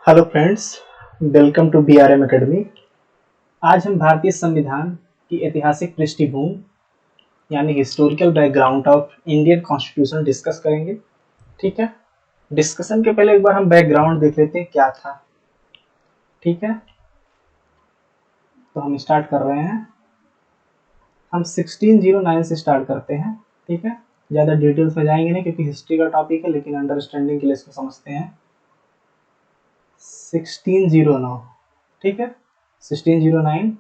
Hello friends, welcome to BRM academy. आज हम भारतीय संविधान की ऐतिहासिक पृष्ठभूमि यानी historical background of Indian constitution discuss करेंगे। ठीक है। डिस्कशन के पहले एक बार हम बैकग्राउंड देख लेते हैं क्या था। ठीक है, तो हम स्टार्ट कर रहे हैं। हम 1609 से स्टार्ट करते हैं। ठीक है, ज़्यादा डिटेल्स में जाएंगे नहीं क्योंकि हिस्ट्री का टॉपिक है, लेकिन अंडरस्टैंडिंग के लिए इसको समझते हैं। 1609, ठीक है। 1609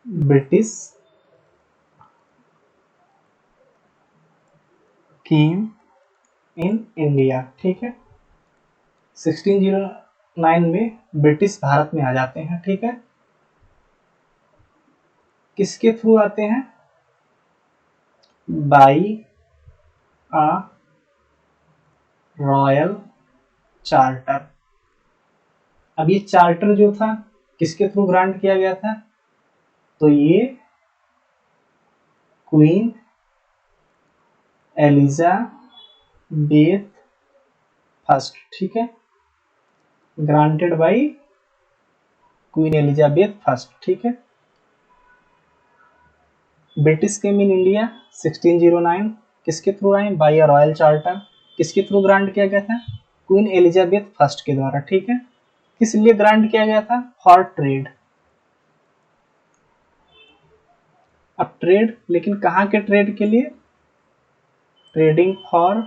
ब्रिटिश केम इन इंडिया। ठीक है, 1609 में ब्रिटिश भारत में आ जाते हैं। ठीक है, किसके थ्रू आते हैं? By a royal charter. अब ये चार्टर जो था किसके थ्रू ग्रांट किया गया था? तो ये क्वीन एलिजाबेथ फर्स्ट। ठीक है, granted by queen Elizabeth first. ठीक है, ब्रिटिश केम इन इंडिया 1609 किसके थ्रू आए? By a royal charter. किसके थ्रू ग्रांट किया गया था? क्वीन एलिजाबेथ फर्स्ट के द्वारा। ठीक है, किस लिए ग्रांट किया गया था? For trade. अब ट्रेड, लेकिन कहाँ के ट्रेड के लिए? Trading for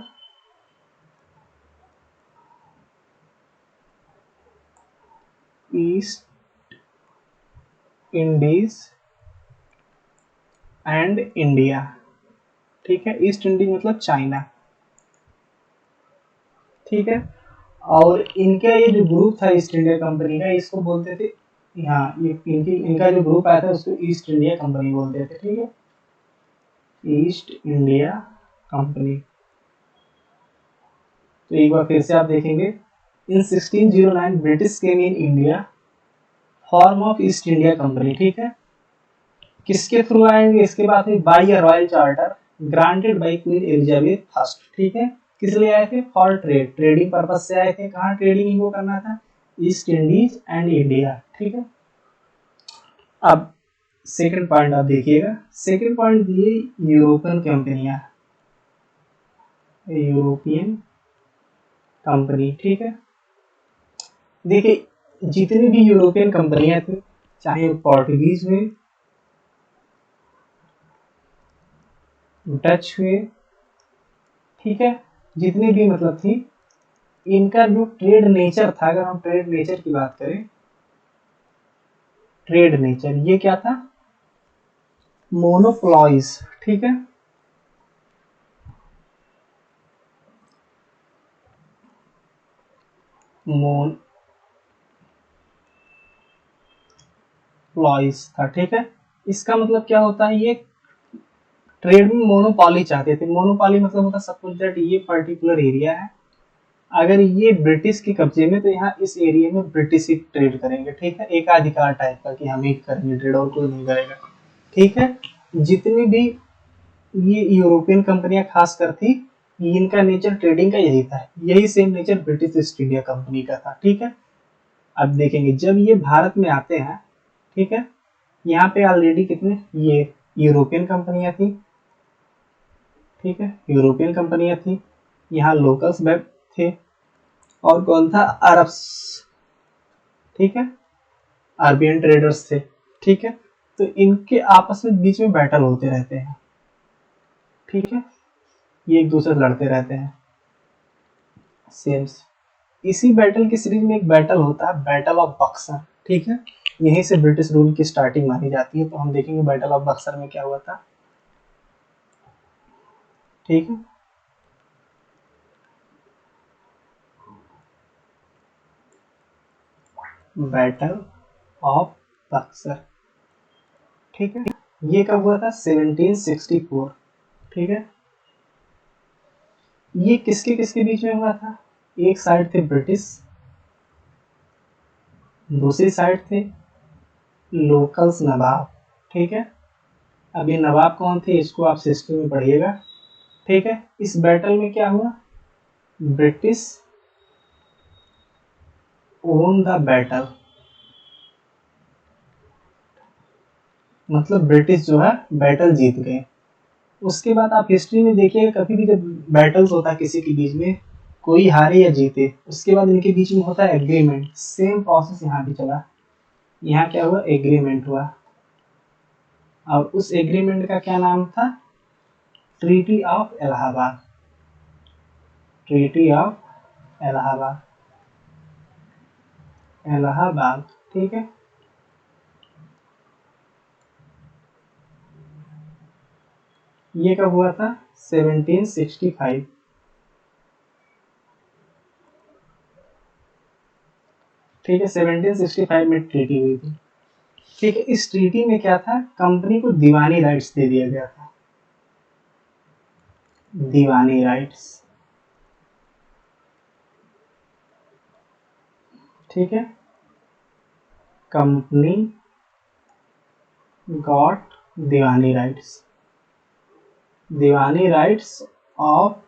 east Indies and India. ठीक है, ईस्ट इंडीज मतलब चाइना। ठीक है, और इनका ये जो ग्रुप था ईस्ट इंडिया कंपनी का, इसको बोलते थे, हाँ, ये इनका जो ग्रुप आया था उसको ईस्ट इंडिया कंपनी बोलते थे। ठीक है, ईस्ट इंडिया कंपनी। तो एक बार फिर से आप देखेंगे, इन 1609 British came in India form of east India company. ठीक है, किसके थ्रू आएंगे? इसके बाद में by a royal charter granted by queen Elizabeth first. ठीक है, किस लिए आए थे? फॉर ट्रेड, ट्रेडिंग पर्पज से आए थे। कहाँ ट्रेडिंग इनको करना था? East Indies and India. ठीक है, अब सेकंड पॉइंट आप देखिएगा। सेकंड पॉइंट दिए यूरोपियन कंपनियां, यूरोपियन कंपनी। ठीक है, देखिए जितनी भी यूरोपियन कंपनियां थी, चाहे वो पोर्टुगीज हुए, डच हुए, ठीक है, जितनी भी मतलब थी, इनका जो ट्रेड नेचर था, अगर हम ट्रेड नेचर की बात करें, ट्रेड नेचर ये क्या था? मोनोप्लॉइज। ठीक है, मोनोप्लॉइज था। ठीक है, इसका मतलब क्या होता है? ये ट्रेड में मोनोपॉली चाहते थे। मोनोपॉली मतलब होता सपोज दैट ये पर्टिकुलर एरिया है, अगर ये ब्रिटिश के कब्जे में, तो यहाँ इस एरिया में ब्रिटिश ही ट्रेड करेंगे। ठीक है, एकाधिकार टाइप का कि हम ही करेंगे ट्रेड और कोई नहीं करेगा। ठीक है, जितनी भी ये यूरोपियन कंपनियां खास कर थी, इनका नेचर ट्रेडिंग का यही था। यही same nature British East India company का था। ठीक है, अब देखेंगे जब ये भारत में आते हैं, ठीक है, यहाँ पे ऑलरेडी कितने ये यूरोपियन कंपनियां थी। ठीक है, यूरोपियन कंपनियां थी, यहाँ लोकल्स वेब थे, और कौन था? अरब्स। ठीक है, अरबियन ट्रेडर्स थे। ठीक है, तो इनके आपस में बीच में बैटल होते रहते हैं। ठीक है, ये एक दूसरे से लड़ते रहते हैं। सेम इसी बैटल की सीरीज में एक बैटल होता है, बैटल ऑफ बक्सर। ठीक है, यहीं से ब्रिटिश रूल की स्टार्टिंग मानी जाती है। तो हम देखेंगे बैटल ऑफ बक्सर में क्या हुआ था। ठीक है, बैटल ऑफ बक्सर। ठीक है, ये कब हुआ था? 1764। ठीक है, ये किसके किसके बीच में हुआ था? एक साइड थे ब्रिटिश, दूसरी साइड थे लोकल्स नवाब। ठीक है, अब ये नवाब कौन थे इसको आप हिस्ट्री में पढ़िएगा। ठीक है, इस बैटल में क्या हुआ? ब्रिटिश ओन द बैटल, मतलब ब्रिटिश जो है बैटल जीत गए। उसके बाद आप हिस्ट्री में देखिएगा, कभी भी जब बैटल्स होता है किसी के बीच में, कोई हारे या जीते, उसके बाद इनके बीच में होता है एग्रीमेंट। सेम प्रोसेस यहाँ भी चला। यहाँ क्या हुआ, एग्रीमेंट हुआ, और उस एग्रीमेंट का क्या नाम था, treaty of Allahabad. Treaty of Allahabad, Allahabad, ठीक है। ये कब हुआ था, 1765। ठीक है, 1765 में ट्रीटी हुई थी। ठीक है, इस ट्रीटी में क्या था, कंपनी को दीवानी राइट्स दे दिया गया था। दीवानी राइट्स, ठीक है। Company got diwani rights, diwani rights of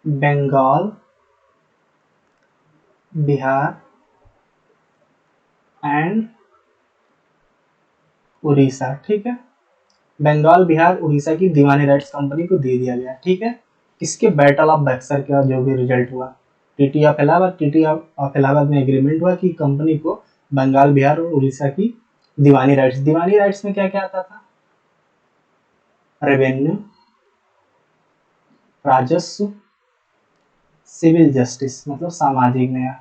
Bengal, Bihar and Orissa. ठीक है, बंगाल, बिहार, उड़ीसा की दीवानी राइट्स कंपनी को दे दिया गया। ठीक है, इसके बैटल ऑफ बक्सर का जो भी रिजल्ट हुआ, treaty of Allahabad, treaty of Allahabad में एग्रीमेंट हुआ कि कंपनी को बंगाल, बिहार और उड़ीसा की दीवानी राइट्स। दीवानी राइट्स में क्या क्या आता था, रेवेन्यू, राजस्व, सिविल जस्टिस मतलब सामाजिक न्याय।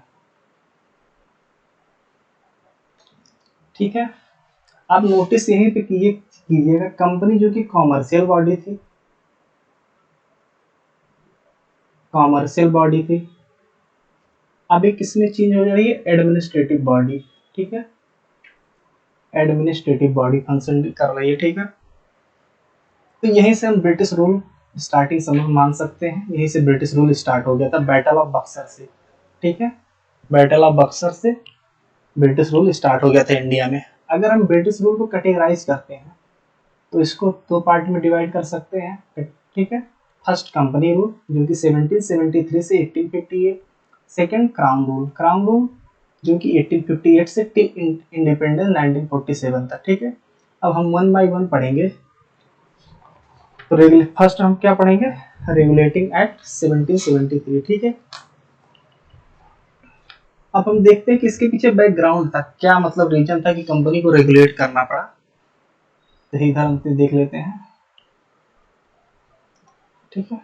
ठीक है, अब नोटिस यहीं पे कीजिएगा, कंपनी जो कि कॉमर्शियल बॉडी थी, कॉमर्शियल बॉडी थी, अब एक किसमें चेंज हो जा रही है, एडमिनिस्ट्रेटिव बॉडी। ठीक है, एडमिनिस्ट्रेटिव बॉडी फंक्शन कर रही है। ठीक है, तो यहीं से हम ब्रिटिश रूल स्टार्टिंग समय मान सकते हैं, यहीं से ब्रिटिश रूल स्टार्ट हो गया था, बैटल ऑफ बक्सर से। ठीक है, बैटल ऑफ बक्सर से ब्रिटिश रूल स्टार्ट हो गया था इंडिया में। अगर हम ब्रिटिश रूल को कैटेगराइज करते हैं तो इसको दो पार्ट में डिवाइड कर सकते हैं। ठीक है, फर्स्ट कंपनी रूल जो कि 1773 से 1858, second crown rule, crown rule जो कि 1858 से टिल इंडिपेंडेंस 1947 तक। ठीक है, अब हम वन बाय वन पढ़ेंगे। तो फर्स्ट हम क्या पढ़ेंगे, रेगुलेटिंग एक्ट 1773। ठीक है, अब हम देखते हैं कि इसके पीछे बैकग्राउंड था, क्या मतलब रीजन था कि कंपनी को रेगुलेट करना पड़ा। तो इधर हम देख लेते हैं। ठीक है,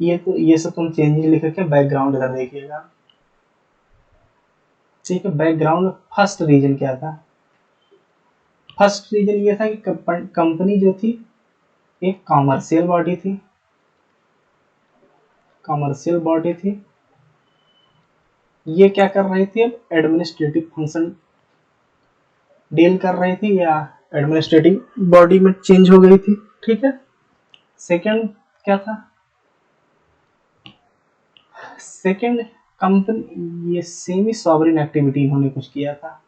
ये सब तुम चेंज लिख के बैकग्राउंड इधर देखिएगा। ठीक है, बैकग्राउंड फर्स्ट रीजन क्या था, फर्स्ट रीजन ये था कि कंपनी जो थी एक कॉमर्शियल बॉडी थी, कॉमर्शियल बॉडी थी। ये क्या कर रही थी, अब एडमिनिस्ट्रेटिव फंक्शन डील कर रही थी, या एडमिनिस्ट्रेटिव बॉडी में चेंज हो गई थी। ठीक है, सेकंड क्या था, सेकंड कंपनी ये सेमी सॉवरेन एक्टिविटी इन्होंने कुछ किया था,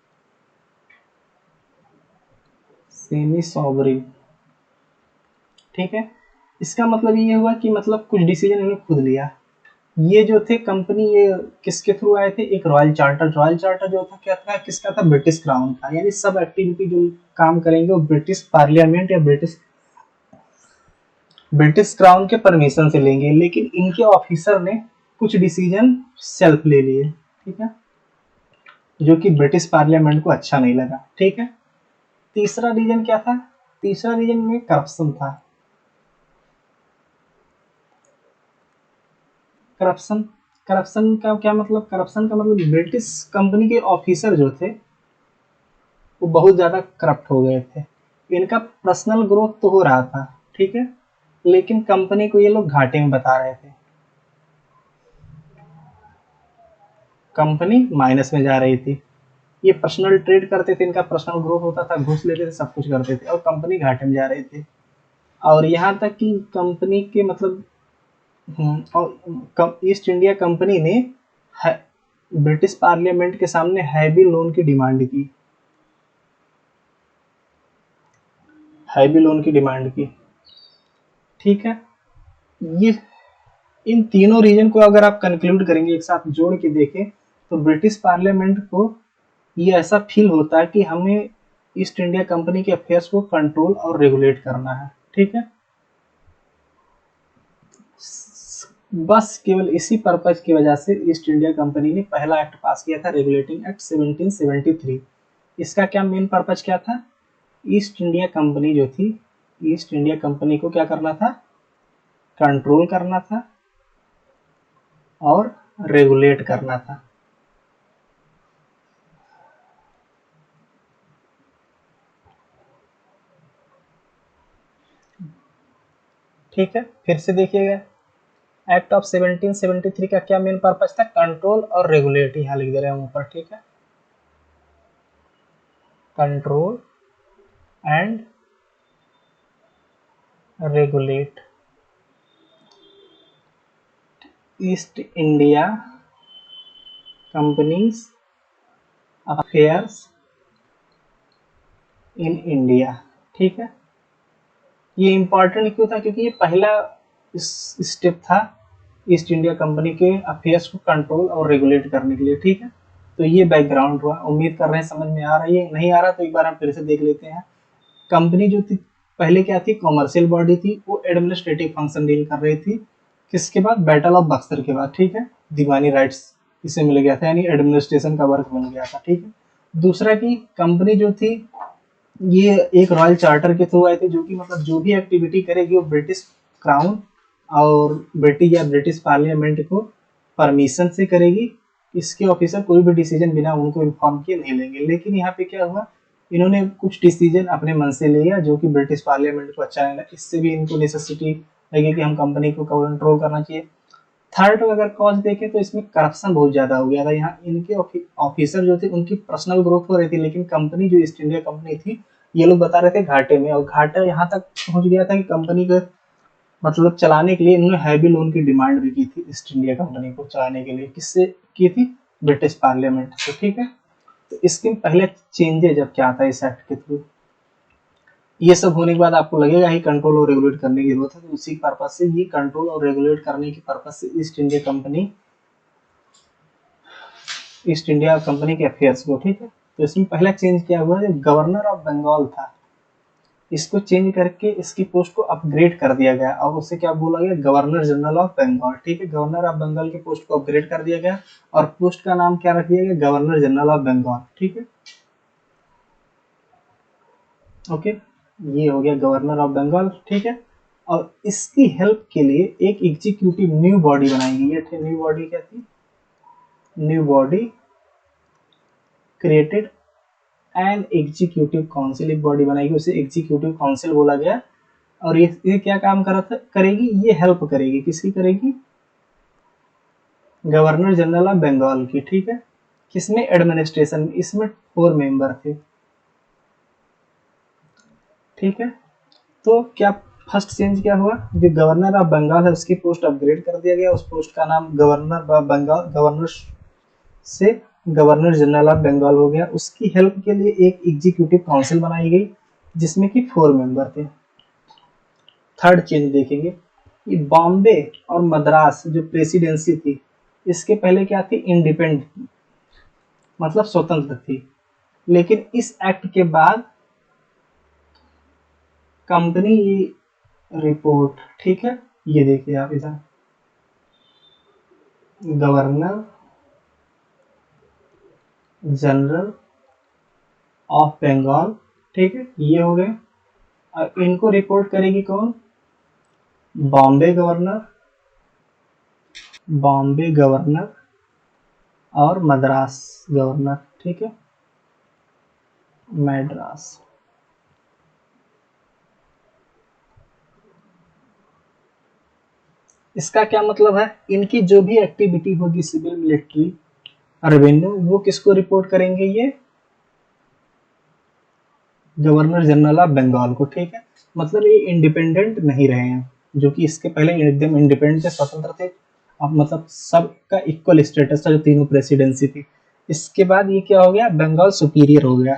सेमी सॉवरेन। ठीक है, इसका मतलब ये हुआ कि मतलब कुछ डिसीजन इन्होंने खुद लिया। ये जो थे कंपनी, ये किसके थ्रू आए थे, एक रॉयल चार्टर। रॉयल चार्टर जो था क्या था, किसका था, ब्रिटिश क्राउन था। यानी सब एक्टिविटी जो काम करेंगे वो ब्रिटिश पार्लियामेंट या ब्रिटिश क्राउन के परमिशन से लेंगे, लेकिन इनके ऑफिसर ने कुछ डिसीजन सेल्फ ले लिए। ठीक है, जो कि ब्रिटिश पार्लियामेंट को अच्छा नहीं लगा। ठीक है, तीसरा रीजन क्या था, तीसरा रीजन में करप्शन था। करप्शन, करप्शन का क्या मतलब, करप्शन का मतलब ब्रिटिश कंपनी के ऑफिसर जो थे वो बहुत ज्यादा करप्ट हो गए थे। इनका पर्सनल ग्रोथ तो हो रहा था, ठीक है, लेकिन कंपनी को ये लोग घाटे में बता रहे थे, कंपनी माइनस में जा रही थी। ये पर्सनल ट्रेड करते थे, इनका पर्सनल ग्रोथ होता था, घूस लेते थे, सब कुछ करते थे, और कंपनी घाटे में जा रही थी। और यहाँ तक कि कंपनी के मतलब और ईस्ट इंडिया कंपनी ने ब्रिटिश पार्लियामेंट के सामने हैवी लोन की डिमांड की, हैवी लोन की डिमांड की। ठीक है, ये इन तीनों रीजन को अगर आप कंक्लूड करेंगे, एक साथ जोड़ के देखें, तो ब्रिटिश पार्लियामेंट को ये ऐसा फील होता है कि हमें ईस्ट इंडिया कंपनी के अफेयर्स को कंट्रोल और रेगुलेट करना है। ठीक है, बस केवल इसी पर्पज की वजह से ईस्ट इंडिया कंपनी ने पहला एक्ट पास किया था, रेगुलेटिंग एक्ट 1773। इसका क्या मेन पर्पज क्या था? ईस्ट इंडिया कंपनी जो थी, ईस्ट इंडिया कंपनी को क्या करना था? कंट्रोल करना था और रेगुलेट करना था। ठीक है, फिर से देखिएगा, एक्ट ऑफ 1773 का क्या मेन पर्पज था? कंट्रोल और रेगुलेट, यहाँ लिख दे रहे हैं ऊपर। ठीक है, control and regulate east India companies affairs in India. ठीक है, ये इंपॉर्टेंट क्यों था? क्योंकि ये पहला स्टेप था ईस्ट इंडिया कंपनी के अफेयर्स को कंट्रोल और रेगुलेट करने के लिए। ठीक है, तो ये बैकग्राउंड हुआ। उम्मीद कर रहे हैं समझ में आ रहा है। नहीं आ रहा तो एक बार हम फिर से देख लेते हैं। कंपनी जो थी पहले क्या थी? कॉमर्शियल बॉडी थी, वो एडमिनिस्ट्रेटिव फंक्शन डील कर रही थी। किसके बाद? बैटल ऑफ बक्सर के बाद। ठीक है, दीवानी राइट्स इसे मिल गया था, यानी एडमिनिस्ट्रेशन का वर्क मिल गया था। ठीक है, दूसरा की कंपनी जो थी ये एक रॉयल चार्टर के थ्रू आए थे, जो कि मतलब जो भी एक्टिविटी करेगी वो ब्रिटिश क्राउन और ब्रिटिश या ब्रिटिश पार्लियामेंट को परमिशन से करेगी। इसके ऑफिसर कोई भी डिसीजन बिना उनको इन्फॉर्म किए नहीं लेंगे। लेकिन यहाँ पे क्या हुआ, इन्होंने कुछ डिसीजन अपने मन से लिया जो कि ब्रिटिश पार्लियामेंट को अच्छा नहीं लगा। इससे भी इनको नेसेसिटी लगी कि हम कंपनी को कंट्रोल करना चाहिए। थर्ड अगर कॉज देखें तो इसमें करप्शन बहुत ज्यादा हो गया था। यहाँ इनके ऑफिसर जो थे उनकी पर्सनल ग्रोथ हो रही थी, लेकिन कंपनी जो ईस्ट इंडिया कंपनी थी ये लोग बता रहे थे घाटे में, और घाटा यहाँ तक पहुंच गया था कि कंपनी को मतलब चलाने के लिए इन्होंने हैवी लोन की डिमांड भी की थी ईस्ट इंडिया कंपनी को चलाने के लिए। किससे की थी? ब्रिटिश पार्लियामेंट से। ठीक है, तो इसके पहले चेंजेज अब क्या आता है इस एक्ट के थ्रू? ये सब होने के बाद आपको लगेगा ही कंट्रोल और रेगुलेट करने की जरूरत है, तो उसी पर्पज से ये कंट्रोल और रेगुलेट करने की पर्पज से ईस्ट इंडिया कंपनी के अफेयर्स को। ठीक है, तो इसमें पहला चेंज क्या हुआ? जो गवर्नर ऑफ बंगाल था इसको चेंज करके इसकी पोस्ट को अपग्रेड कर दिया गया और उसे क्या बोला गया? Governor general of Bengal. ठीक है, गवर्नर ऑफ बंगाल की पोस्ट को अपग्रेड कर दिया गया और पोस्ट का नाम क्या रख दिया गया? Governor general of Bengal. ठीक है, ओके, ये हो गया गवर्नर ऑफ बंगाल। ठीक है, और इसकी हेल्प के लिए एक एग्जीक्यूटिव न्यू बॉडी बनाई गई है। न्यू बॉडी क्या थी? New body created and executive council, एक बॉडी बनाई गई, उसे एग्जीक्यूटिव काउंसिल बोला गया। और ये क्या काम करेगी? ये हेल्प करेगी, किसकी करेगी? गवर्नर जनरल ऑफ बंगाल की। ठीक है, किसमें? एडमिनिस्ट्रेशन में। इसमें 4 मेंबर थे। ठीक है, तो क्या फर्स्ट चेंज क्या हुआ? जो गवर्नर ऑफ बंगाल है उसकी पोस्ट अपग्रेड कर दिया गया, उस पोस्ट का नाम गवर्नर ऑफ बंगाल, गवर्नर से गवर्नर जनरल ऑफ बंगाल हो गया। उसकी हेल्प के लिए एक एग्जीक्यूटिव काउंसिल बनाई गई जिसमें कि 4 मेंबर थे। थर्ड चेंज देखेंगे, ये बॉम्बे और मद्रास जो प्रेसिडेंसी थी इसके पहले क्या थी? इंडिपेंडेंट, मतलब स्वतंत्र थी। लेकिन इस एक्ट के बाद कंपनी रिपोर्ट, ठीक है, ये देखिए आप इधर, गवर्नर जनरल ऑफ बंगाल। ठीक है, ये हो गए। और इनको रिपोर्ट करेगी कौन? बॉम्बे गवर्नर, बॉम्बे गवर्नर और मद्रास गवर्नर। ठीक है, मैड्रास। इसका क्या मतलब है? इनकी जो भी एक्टिविटी होगी सिविल, मिलिट्री, रेवेन्यू, वो किसको रिपोर्ट करेंगे? ये गवर्नर जनरल ऑफ बंगाल को। ठीक है, मतलब ये इंडिपेंडेंट नहीं रहे हैं, जो कि इसके पहले एकदम इंडिपेंडेंट थे, स्वतंत्र थे। अब मतलब सबका इक्वल स्टेटस था जो तीनों प्रेसिडेंसी थी। इसके बाद ये क्या हो गया? बंगाल सुपीरियर हो गया।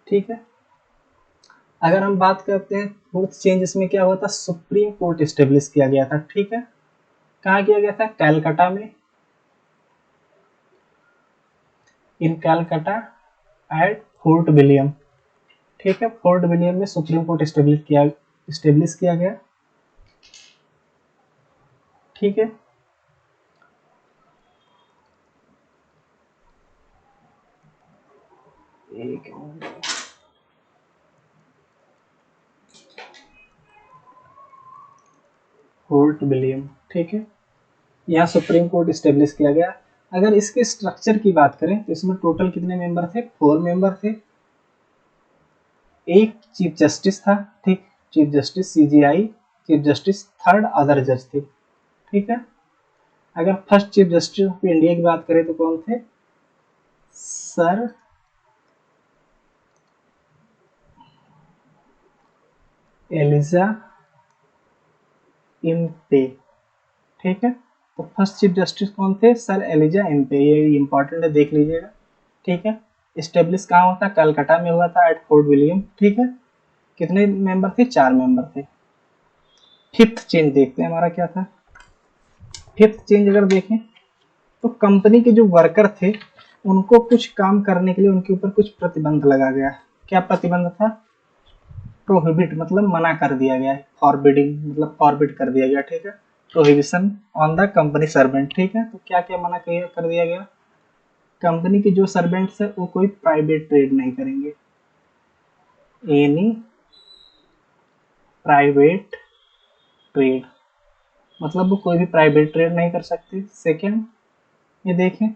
ठीक है, अगर हम बात करते हैं फोर्थ चेंज इसमें क्या हुआ था? सुप्रीम कोर्ट स्टेब्लिश किया गया था। ठीक है, कहाँ किया गया था? कैलकाटा में, इन कैलकाटा एट फोर्ट विलियम। ठीक है, फोर्ट विलियम में सुप्रीम कोर्ट स्टेब्लिश किया गया। ठीक है, एक फोर्ट विलियम। ठीक है, यहाँ सुप्रीम कोर्ट स्टेब्लिश किया गया। अगर इसके स्ट्रक्चर की बात करें तो इसमें टोटल कितने मेंबर थे? 4 मेंबर थे। एक चीफ जस्टिस था, ठीक, chief justice CJI, chief justice third other जज थे। ठीक है, अगर first chief justice of India की बात करें तो कौन थे? Sir Elijah Impey. ठीक है, तो फर्स्ट चीफ जस्टिस कौन थे? Sir Elijah Impey. ये इंपॉर्टेंट है, देख लीजिएगा। ठीक है, स्टेब्लिश कहाँ हुआ था? कलकत्ता में हुआ था, एट फोर्ट विलियम। ठीक है, कितने मेंबर थे? 4 मेंबर थे। फिफ्थ चेंज देखते हैं हमारा क्या था। फिफ्थ चेंज अगर देखें तो कंपनी के जो वर्कर थे उनको कुछ काम करने के लिए उनके ऊपर कुछ प्रतिबंध लगा गया। क्या प्रतिबंध था? प्रोहिबिट मतलब मना कर दिया गया है, फॉरबिडिंग मतलब फॉरबिड कर दिया गया। ठीक है, prohibition on the company servant. ठीक है, तो क्या क्या मना कर दिया गया? कंपनी के जो सर्वेंट्स है वो कोई प्राइवेट ट्रेड नहीं करेंगे, एनी प्राइवेट ट्रेड, मतलब वो कोई भी प्राइवेट ट्रेड नहीं कर सकते। सेकेंड, ये देखें,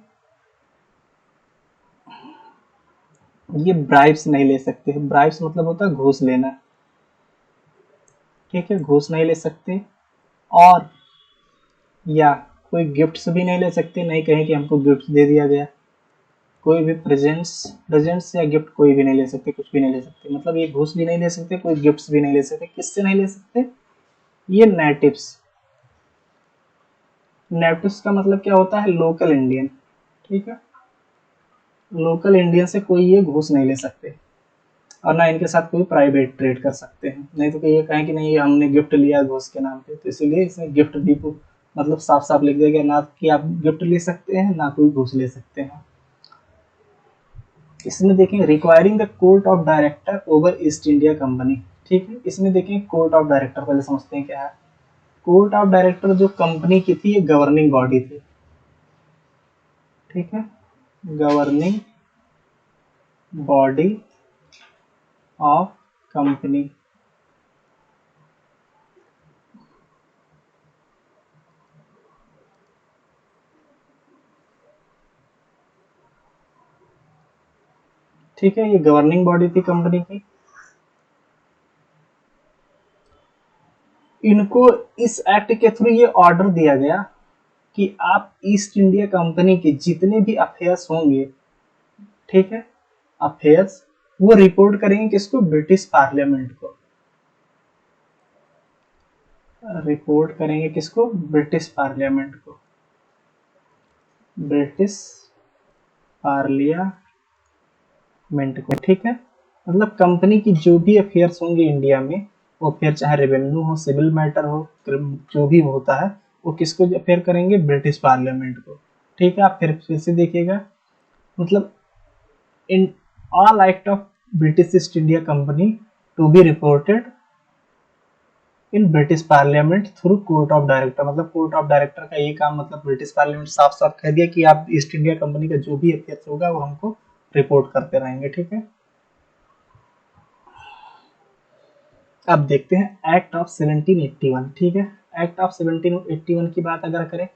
ये ब्राइब्स नहीं ले सकते। ब्राइब्स मतलब होता है घूस लेना। ठीक है, घूस नहीं ले सकते। और या कोई गिफ्ट्स भी नहीं ले सकते, नहीं कहें कि हमको गिफ्ट दे दिया गया। कोई भी प्रेजेंट्स प्रेजेंट्स या गिफ्ट कोई भी नहीं ले सकते, कुछ भी नहीं ले सकते। मतलब ये घूस भी नहीं ले सकते, कोई गिफ्ट्स भी नहीं ले सकते। किससे नहीं ले सकते? ये नेटिव्स। नेटिव्स का मतलब क्या होता है? Local Indian. ठीक है, लोकल इंडियन से कोई ये घूस नहीं ले सकते और ना इनके साथ कोई प्राइवेट ट्रेड कर सकते हैं। नहीं तो ये कहें कि नहीं हमने गिफ्ट लिया घूस के नाम पे, तो इसीलिए इसमें गिफ्ट भी को मतलब साफ साफ लिख दिया गया, ना कि आप गिफ्ट ले सकते हैं ना कोई घूस ले सकते हैं। इसमें देखें requiring the court of director over east India company. ठीक है, इसमें देखें कोर्ट ऑफ डायरेक्टर पहले समझते हैं क्या है। कोर्ट ऑफ डायरेक्टर जो कंपनी की थी, ये गवर्निंग बॉडी थी। ठीक है, गवर्निंग बॉडी ऑफ कंपनी। ठीक है, ये गवर्निंग बॉडी थी कंपनी की। इनको इस एक्ट के थ्रू ये ऑर्डर दिया गया कि आप ईस्ट इंडिया कंपनी के जितने भी अफेयर्स होंगे, ठीक है, अफेयर्स, वो रिपोर्ट करेंगे किसको? ब्रिटिश पार्लियामेंट को। रिपोर्ट करेंगे किसको? ब्रिटिश पार्लियामेंट को। ब्रिटिश पार्लियामेंट को। ठीक है, मतलब कंपनी की जो भी अफेयर्स होंगे इंडिया में, वो अफेयर चाहे रेवेन्यू हो, सिविल मैटर हो, जो भी होता है, वो किसको अफेयर करेंगे? ब्रिटिश पार्लियामेंट को। ठीक है, आप फिर से देखिएगा, मतलब in all act of British East India company to be reported in British parliament through court of director. मतलब कोर्ट ऑफ डायरेक्टर का ये काम, मतलब ब्रिटिश पार्लियामेंट साफ साफ कह दिया कि आप ईस्ट इंडिया कंपनी का जो भी अफेयर्स होगा वो हमको रिपोर्ट करते रहेंगे। ठीक है, अब देखते हैं एक्ट ऑफ 1781। ठीक है, एक्ट ऑफ 1781 की बात अगर करें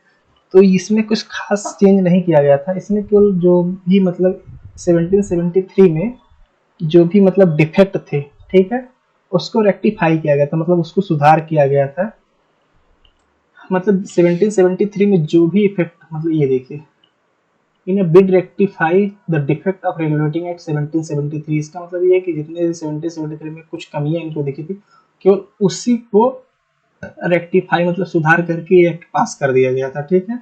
तो इसमें कुछ खास चेंज नहीं किया गया था। इसमें केवल जो भी मतलब 1773 में जो भी मतलब डिफेक्ट थे, ठीक है, उसको रेक्टिफाई किया गया था, मतलब उसको सुधार किया गया था। मतलब 1773 में जो भी इफेक्ट, मतलब ये देखिए, इन a bid rectify the defect of regulating act 1773। इसका मतलब ये है कि जितने 1773 में कुछ कमियां इनको दिखी थी, केवल उसी को रेक्टिफाई मतलब सुधार करके एक्ट पास कर दिया गया था। ठीक है,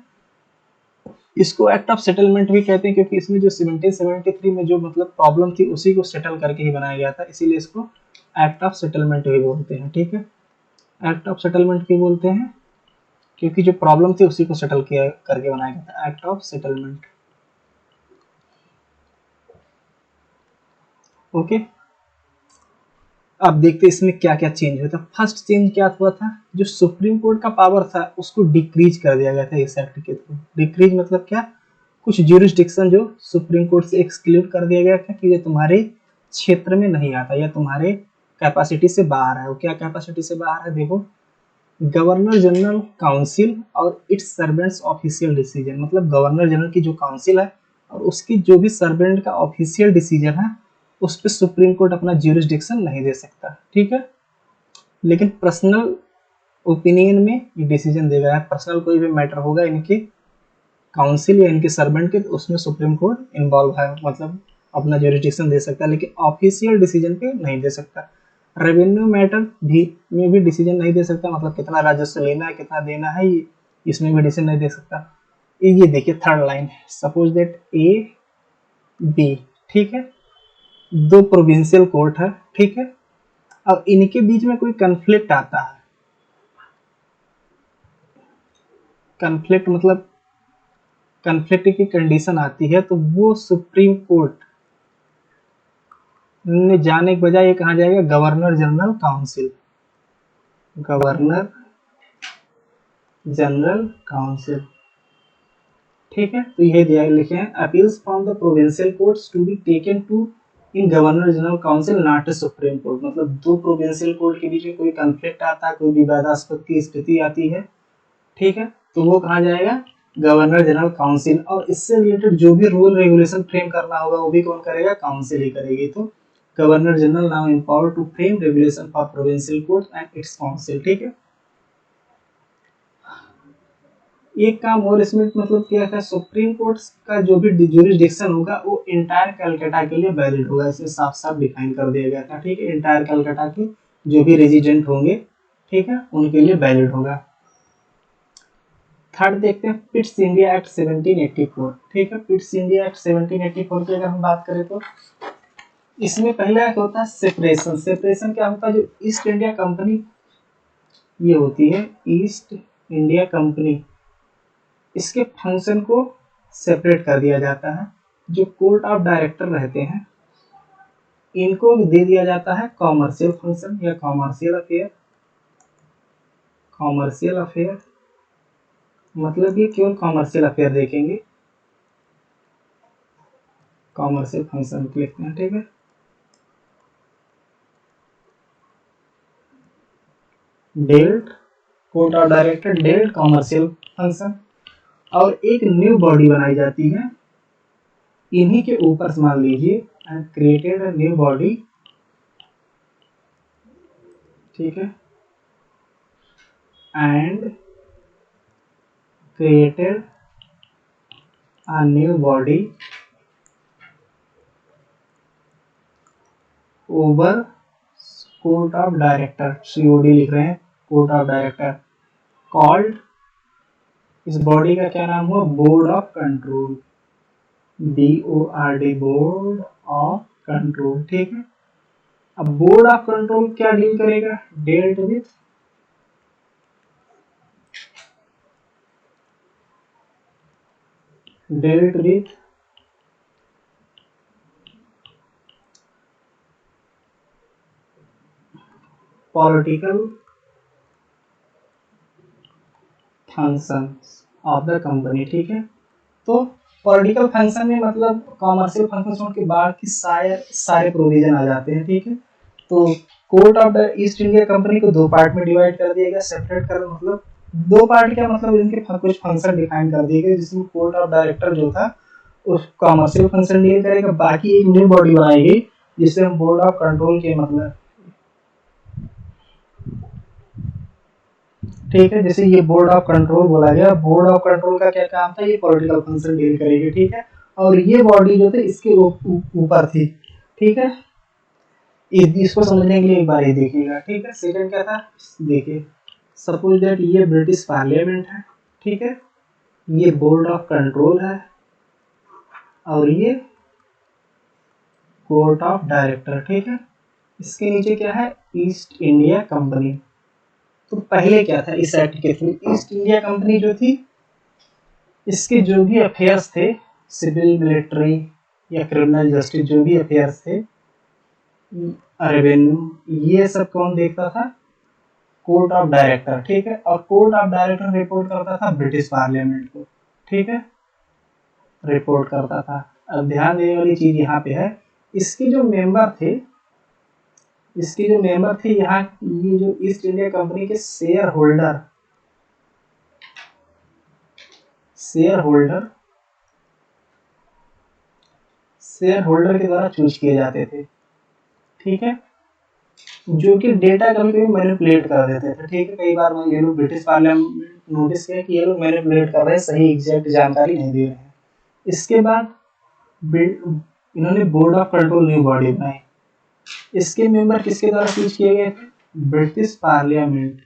इसको एक्ट ऑफ सेटलमेंट भी कहते हैं क्योंकि इसमें जो 1773 में जो मतलब प्रॉब्लम थी उसी को सेटल करके ही बनाया गया था, इसीलिए इसको एक्ट ऑफ सेटलमेंट भी बोलते हैं। ठीक है, एक्ट ऑफ सेटलमेंट भी बोलते हैं। क्योंकि जो प्रॉब्लम थी उसी को सेटल किया करके बनाया गया था, एक्ट ऑफ सेटलमेंट। ओके, अब देखते हैं इसमें क्या क्या चेंज हुआ था। फर्स्ट चेंज क्या हुआ था, जो सुप्रीम कोर्ट का पावर था उसको डिक्रीज कर दिया गया था इस एक्ट के थ्रू। डिक्रीज मतलब क्या, कुछ ज्यूरिसडिक्शन जो सुप्रीम कोर्ट से एक्सक्लूड कर दिया गया था कि ये तुम्हारे क्षेत्र में नहीं आता या तुम्हारे कैपेसिटी से बाहर है। वो क्या कैपेसिटी से बाहर है, देखो, गवर्नर जनरल काउंसिल और इट्स सर्वेंट्स ऑफिशियल डिसीजन, मतलब गवर्नर जनरल की जो काउंसिल है और उसकी जो भी सर्वेंट का ऑफिशियल डिसीजन है उस पर सुप्रीम कोर्ट अपना ज्यूरिसडिक्शन नहीं दे सकता, ठीक है। लेकिन पर्सनल ओपिनियन में ये डिसीजन देगा, पर्सनल कोई भी मैटर होगा इनके काउंसिल या इनके सर्वेंट के, तो उसमें सुप्रीम कोर्ट इन्वॉल्व है, मतलब अपना ज्यूरिसडिक्शन दे सकता है, लेकिन ऑफिशियल डिसीजन पे नहीं दे सकता। रेवेन्यू मैटर भी में भी डिसीजन नहीं दे सकता, मतलब कितना राजस्व लेना है कितना देना है, ये इसमें भी डिसीजन नहीं दे सकता। ये देखिए third line, suppose that A B, ठीक है, दो प्रोविंशियल कोर्ट है, ठीक है। अब इनके बीच में कोई कंफ्लिक्ट आता है, कंफ्लिक्ट मतलब कंफ्लिक्ट की कंडीशन आती है, तो वो सुप्रीम कोर्ट में जाने के बजाय ये कहा जाएगा governor general council, governor general council, ठीक है। तो यही दिया लिखे हैं, appeals from the provincial courts to be taken to in governor general council not supreme court. मतलब दो प्रोविंशियल कोर्ट के बीच में कोई कंफ्लिक्ट आता है, कोई विवादास्पद की स्थिति आती है, ठीक है, तो वो कहा जाएगा गवर्नर जनरल काउंसिल। और इससे रिलेटेड जो भी रूल रेगुलेशन फ्रेम करना होगा वो भी कौन करेगा, काउंसिल ही करेगी। तो governor general now empower to frame regulation for provincial court and its council, ठीक है। एक काम और इसमें मतलब क्या है, सुप्रीम कोर्ट का जो भी ज्यूरिसडिक्शन होगा वो इंटायर कलकत्ता के लिए वैलिड होगा, इसमें साफ साफ डिफाइन कर दिया गया था, ठीक है। इंटायर कलकत्ता के जो भी रेजिडेंट होंगे, ठीक है, उनके लिए वैलिड होगा। थर्ड देखते हैं पिट्स इंडिया एक्ट 1784, ठीक है। पिट्स इंडिया एक्ट 1784 की अगर हम बात करें तो इसमें पहला क्या होता है, सेपरेशन। सेपरेशन क्या होता है, जो ईस्ट इंडिया कंपनी ये होती है, ईस्ट इंडिया कंपनी, इसके फंक्शन को सेपरेट कर दिया जाता है। जो कोर्ट ऑफ डायरेक्टर रहते हैं इनको दे दिया जाता है कॉमर्शियल फंक्शन या कॉमर्शियल अफेयर। कॉमर्शियल अफेयर मतलब ये केवल कॉमर्शियल अफेयर देखेंगे, कॉमर्शियल फंक्शन लिखते हैं, ठीक है। Dealt court of director dealt commercial function. और एक न्यू बॉडी बनाई जाती है इन्हीं के ऊपर, मान लीजिए and created a new body, ठीक है, and created a new body over court of director, COD लिख रहे हैं, कोर्ट ऑफ डायरेक्टर, कॉल्ड, इस बॉडी का क्या नाम हुआ, board of control, BORD, board of control, ठीक है। अब बोर्ड ऑफ कंट्रोल क्या डील करेगा, dealt with political functions of the company, ठीक है। तो पॉलिटिकल फंक्शन में मतलब कॉमर्शियल फंक्शन के बाद की सारे प्रोविजन आ जाते हैं, ठीक है। तो court of the east India company को दो पार्ट में डिवाइड कर दिया गया, सेपरेट कर, मतलब दो पार्ट क्या मतलब इनके कुछ फंक्शन डिफाइन कर दिए गए, जिसमें कोर्ट ऑफ डायरेक्टर जो था उस कॉमर्शियल फंक्शन डील करेगा। बाकी एक न्यू बॉडी बनाई गई जिसे हम बोर्ड ऑफ कंट्रोल के मतलब, ठीक है, जैसे ये बोर्ड ऑफ कंट्रोल बोला गया, बोर्ड ऑफ कंट्रोल का क्या काम था, ये पॉलिटिकल फंक्शन डील करेगी, ठीक है। और ये बॉडी जो थी इसके ऊपर थी, ठीक है। इसको समझने के लिए एक बार ये देखिएगा, ठीक है। सेकंड क्या था, देखिए, सपोज दैट ये ब्रिटिश पार्लियामेंट है, ठीक है, ये बोर्ड ऑफ कंट्रोल है और ये कोर्ट ऑफ डायरेक्टर, ठीक है। इसके नीचे क्या है, ईस्ट इंडिया कंपनी। तो पहले क्या था इस एक्ट के थ्रू, ईस्ट इंडिया कंपनी जो थी इसके जो भी अफेयर्स थे, सिविल, मिलिट्री या क्रिमिनल जस्टिस, जो भी अफेयर्स थे, रेवेन्यू, ये सब कौन देखता था? कोर्ट ऑफ डायरेक्टर, ठीक है। और कोर्ट ऑफ डायरेक्टर रिपोर्ट करता था ब्रिटिश पार्लियामेंट को, ठीक है, रिपोर्ट करता था। अब ध्यान देने वाली चीज यहाँ पे है, इसके जो मेंबर थे, इसके जो मेंबर थे यहाँ, ये जो ईस्ट इंडिया कंपनी के share holder, share holder, share holder के द्वारा चूज किए जाते थे, ठीक है, जो कि डेटा कभी कभी मैनिपुलेट कर देते थे, ठीक है। कई बार ये लोग ब्रिटिश पार्लियामेंट नोटिस किया कि ये लोग मैनिपुलेट कर रहे हैं, सही एग्जैक्ट जानकारी नहीं दे रहे हैं। इसके बाद इन्होंने board of control new body बनाई। इसके मेंबर किसके द्वारा चूज किए गए? ब्रिटिश पार्लियामेंट,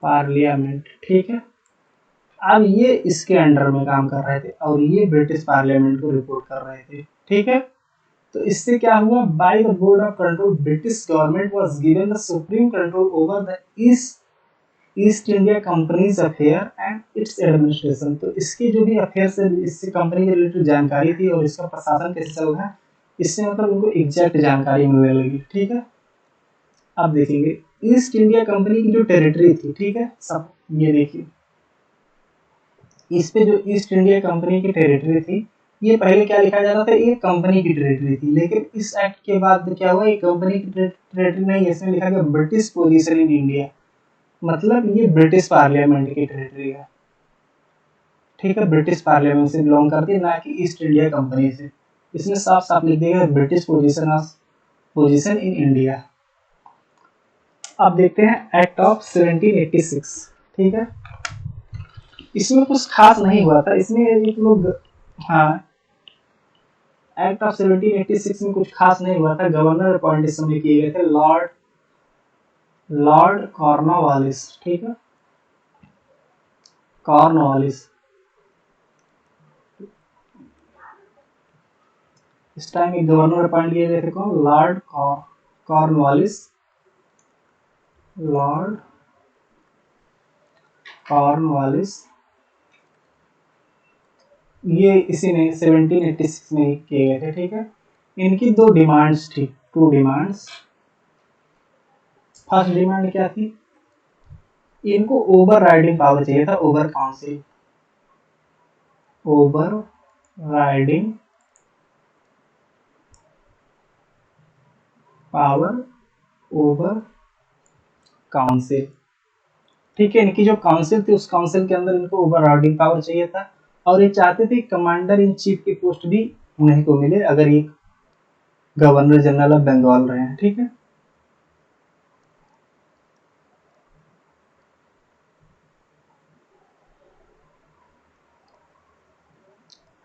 पार्लियामेंट, ठीक है। अब ये इसके अंडर में काम कर रहे थे और ये ब्रिटिश पार्लियामेंट को रिपोर्ट कर रहे थे, ठीक है। तो इससे क्या हुआ? By the board of control British government was given the supreme control over the east India companies affair and it's administration. तो इसके जो भी अफेयर से, इससे कंपनी के रिलेटेड जानकारी थी और इसका प्रशासन कैसे चल रहा है, इससे मतलब उनको एग्जैक्ट जानकारी मिलने लगी, ठीक है। अब देखेंगे ईस्ट इंडिया कंपनी की जो टेरिटरी थी, ठीक है, सब ये देखिए, इस पे जो ईस्ट इंडिया कंपनी की टेरिटरी थी, ये पहले क्या लिखा जाता था? ये कंपनी की टेरिटरी थी, लेकिन इस एक्ट के बाद क्या हुआ? ये कंपनी की टेरिटरी नहीं, इसमें लिखा गया ब्रिटिश पोजीशन इन इंडिया, मतलब ये ब्रिटिश पार्लियामेंट की टेरिटरी है, ठीक है, ब्रिटिश पार्लियामेंट से बिलोंग करती है, ना कि ईस्ट इंडिया कंपनी से। इसमें साफ साफ लिख दिया ब्रिटिश पोजीशन इन इंडिया। अब देखते हैं एक्ट ऑफ 1786, ठीक है। इसमें कुछ खास नहीं हुआ था, इसमें एक लोग, हाँ, एक्ट ऑफ 1786 में कुछ खास नहीं हुआ था। गवर्नर अपॉइंट इस समय किए गए थे लॉर्ड कॉर्नवालिस, ठीक है, कॉर्नवालिस। इस टाइम एक गवर्नर अपॉइंट किए गए थे, कौन? लॉर्ड कॉर्नवालिस, लॉर्ड कॉर्नवालिस, ये इसी ने 1786 में किए गए थे, ठीक है। इनकी दो डिमांड्स थी, टू डिमांड्स। फर्स्ट डिमांड क्या थी? इनको ओवर राइडिंग पावर चाहिए था, over council, over riding power over council, ठीक है। इनकी जो काउंसिल थी, उस काउंसिल के अंदर इनको ओवर राइडिंग पावर चाहिए था, और ये चाहते थे कमांडर इन चीफ की पोस्ट भी उन्हीं को मिले अगर ये गवर्नर जनरल ऑफ बंगाल रहे हैं, ठीक है।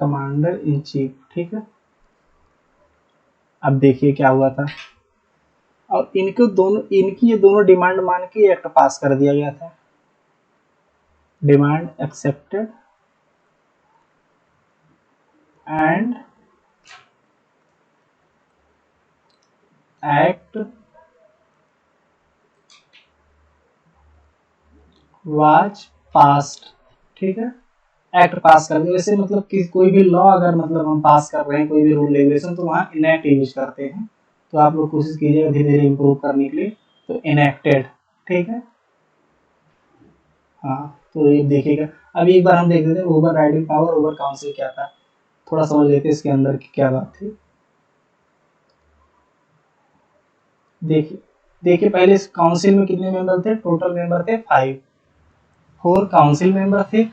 कमांडर इन चीफ, ठीक है। अब देखिए क्या हुआ था, और इनकी ये दोनों डिमांड मान के एक्ट पास कर दिया गया था। Demand accepted and act was passed, ठीक है। एक्ट पास कर दिया। वैसे मतलब कि कोई भी लॉ अगर मतलब हम पास कर रहे हैं, कोई भी रूल रेगुलेशन, तो वहाँ इनएक्ट यूज करते हैं। तो आप लोग कोशिश कीजिएगा धीरे धीरे इम्प्रूव करने के लिए। तो इनएक्टेड, ठीक है, हाँ। तो ये देखिएगा, अब एक बार हम देख लेते हैं over riding power over council क्या था, थोड़ा समझ लेते हैं इसके अंदर की क्या बात थी। देखिए पहले इस काउंसिल में कितने मेंबर थे? टोटल मेंबर थे 5, 4 काउंसिल मेंबर थे,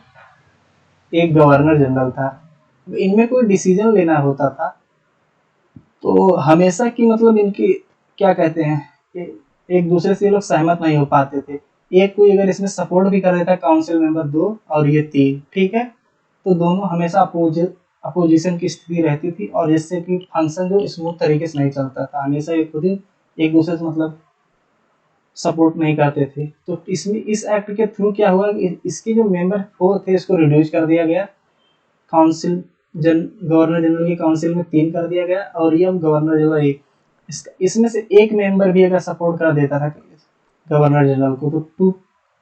एक गवर्नर जनरल था। इनमें कोई डिसीजन लेना होता था तो हमेशा की मतलब इनकी क्या कहते हैं, एक दूसरे से ये लोग सहमत नहीं हो पाते थे। एक कोई अगर इसमें सपोर्ट भी कर देता, काउंसिल मेंबर 2 और ये 3, ठीक है, तो दोनों हमेशा अपोजिशन की स्थिति रहती थी, और जिससे कि फंक्शन जो स्मूथ तरीके से नहीं चलता था। हमेशा ये खुद ही एक दूसरे से मतलब सपोर्ट नहीं करते थे। तो इसमें इस एक्ट के थ्रू क्या हुआ कि इसके जो मेंबर 4 थे इसको रिड्यूस कर दिया गया, काउंसिल गवर्नर जनरल की काउंसिल में 3 कर दिया गया, और ये अब गवर्नर जनरल 1। इसमें से एक मेंबर भी अगर सपोर्ट कर देता था गवर्नर जनरल को, तो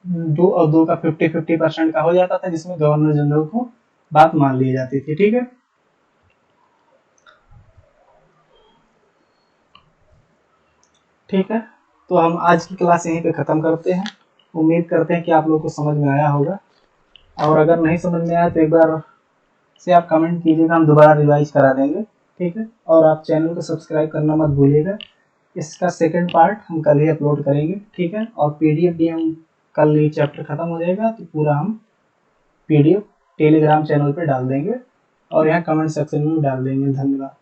2 और 2 का 50-50% का हो जाता था, जिसमें गवर्नर जनरल को बात मान ली जाती थी। ठीक है, ठीक है, तो हम आज की क्लास यहीं पे ख़त्म करते हैं। उम्मीद करते हैं कि आप लोगों को समझ में आया होगा, और अगर नहीं समझ में आया तो एक बार से आप कमेंट कीजिएगा, हम दोबारा रिवाइज करा देंगे। ठीक है, और आप चैनल को सब्सक्राइब करना मत भूलिएगा। इसका सेकंड पार्ट हम कल ही अपलोड करेंगे। ठीक है, और पीडीएफ भी हम कल ही चैप्टर खत्म हो जाएगा तो पूरा हम पीडीएफ टेलीग्राम चैनल पे डाल देंगे और यहाँ कमेंट सेक्शन में डाल देंगे। धन्यवाद।